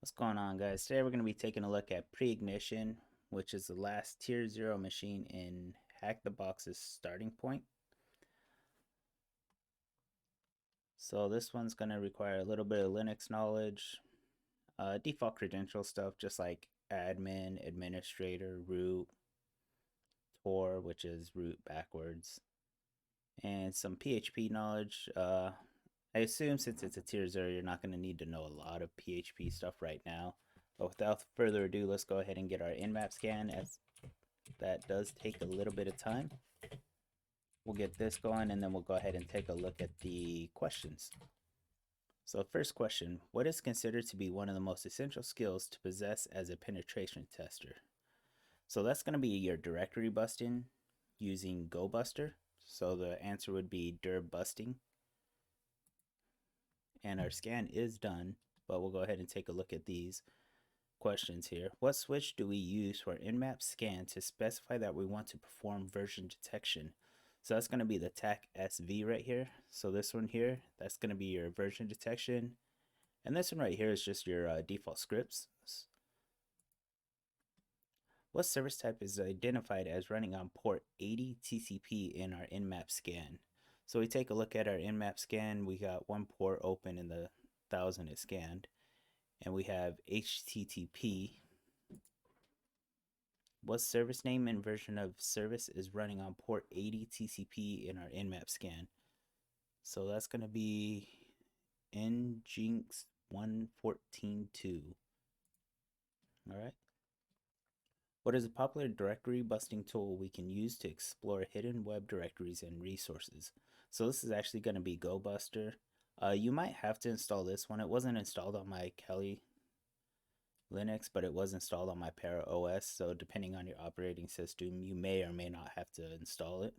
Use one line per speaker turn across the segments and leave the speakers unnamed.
What's going on, guys? Today we're going to be taking a look at Preignition, which is the last tier 0 machine in Hack the Box's starting point. So this one's going to require a little bit of Linux knowledge, default credential stuff, just like admin, administrator, root, tor, which is root backwards, and some PHP knowledge. I assume since it's a tier 0, you're not going to need to know a lot of PHP stuff right now. But without further ado, let's go ahead and get our nmap scan, as that does take a little bit of time. We'll get this going and then we'll go ahead and take a look at the questions. So first question, what is considered to be one of the most essential skills to possess as a penetration tester? So that's going to be your directory busting using GoBuster. So the answer would be dir busting. And our scan is done, but we'll go ahead and take a look at these questions here. What switch do we use for nmap scan to specify that we want to perform version detection? So that's going to be the TAC SV right here. So this one here, that's going to be your version detection. And this one right here is just your default scripts. What service type is identified as running on port 80 TCP in our nmap scan? So we take a look at our nmap scan. We got one port open in the 1000 it scanned. And we have HTTP. What service name and version of service is running on port 80 TCP in our nmap scan? So that's going to be nginx 1.14.2. All right. What is a popular directory busting tool we can use to explore hidden web directories and resources? So this is actually going to be GoBuster. You might have to install this one. It wasn't installed on my Kali Linux, but it was installed on my Para OS. So depending on your operating system, you may or may not have to install it.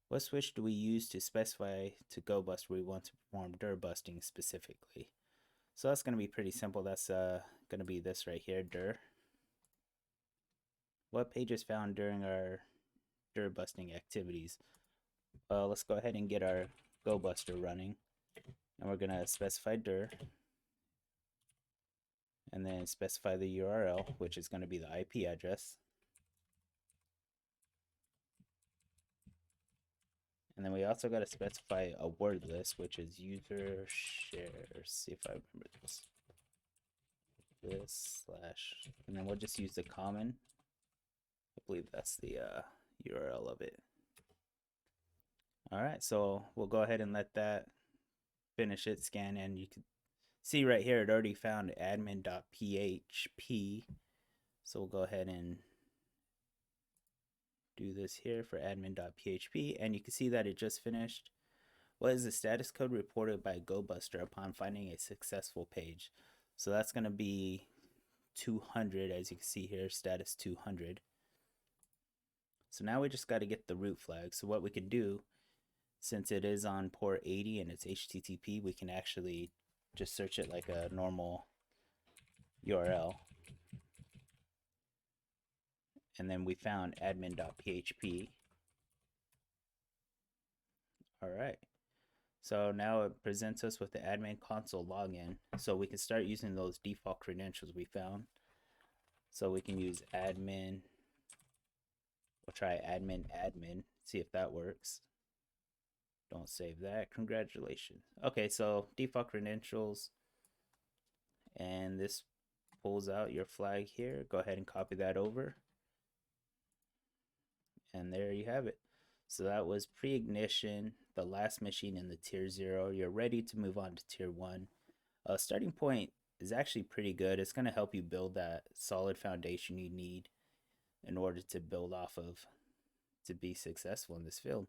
What switch do we use to specify to GoBuster we want to perform dir busting specifically? So that's going to be pretty simple. That's going to be this right here, dir. What page is found during our dir busting activities? Well, let's go ahead and get our GoBuster running. And we're going to specify dir. And then specify the URL, which is going to be the IP address. And then we also got to specify a word list, which is user share. See if I remember this. This slash, and then we'll just use the common. I believe that's the URL of it. All right, so we'll go ahead and let that finish it, scan, and you can see right here it already found admin.php. So we'll go ahead and do this here for admin.php, and you can see that it just finished. What is the status code reported by GoBuster upon finding a successful page? So that's going to be 200, as you can see here, status 200. So now we just got to get the root flag. So what we can do, since it is on port 80 and it's HTTP, we can actually just search it like a normal URL. And then we found admin.php. All right. So now it presents us with the admin console login. So we can start using those default credentials we found. So we can use admin. We'll try admin, see if that works. Don't save that. Congratulations. Okay, so default credentials. And this pulls out your flag here. Go ahead and copy that over. And there you have it. So that was Preignition, the last machine in the tier 0. You're ready to move on to tier 1. Starting point is actually pretty good. It's going to help you build that solid foundation you need in order to build off of to be successful in this field.